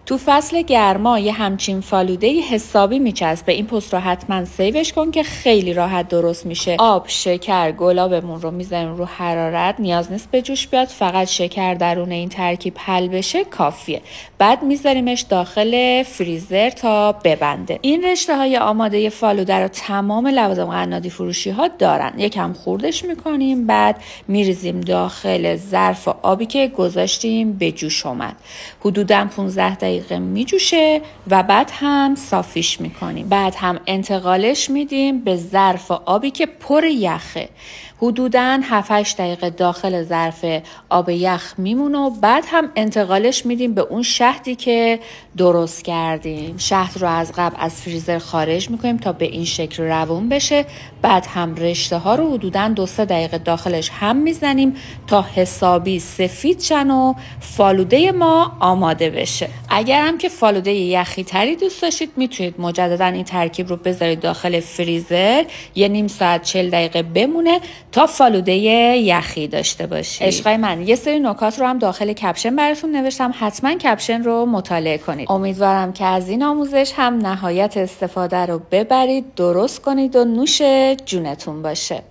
تو فصل گرما یه همچین فالوده‌ای حسابی میچسبه. این پست رو حتما سیوش کن که خیلی راحت درست میشه. آب، شکر، گلابمون رو میذاریم رو حرارت، نیاز نیست به جوش بیاد، فقط شکر درون این ترکیب حل بشه کافیه. بعد میذاریمش داخل فریزر تا ببنده. این رشته های آماده فالوده رو تمام لوازم قنادی فروشی ها دارن. یکم خوردش میکنیم، بعد میریزیم داخل ظرف آبی که گذاشتیم به جوش اومد. حدوداً 15 دقیقه میجوشه و بعد هم صافیش میکنیم. بعد هم انتقالش میدیم به ظرف آبی که پر یخه. حدوداً 7-8 دقیقه داخل ظرف آب یخ میمونه و بعد هم انتقالش میدیم به اون شهدی که درست کردیم. شهد رو از قبل از فریزر خارج میکنیم تا به این شکل روون بشه. بعد هم رشته ها رو حدوداً 2-3 دقیقه داخلش هم میزنیم تا حسابی سفید شن و فالوده ما آماده بشه. اگر هم که فالوده یخی تری دوست داشتید میتونید مجددا این ترکیب رو بذارید داخل فریزر یه نیم ساعت 40 دقیقه بمونه تا فالوده یخی داشته باشید. عشقای من، یه سری نکات رو هم داخل کپشن براتون نوشتم، حتما کپشن رو مطالعه کنید. امیدوارم که از این آموزش هم نهایت استفاده رو ببرید، درست کنید و نوش جونتون باشه.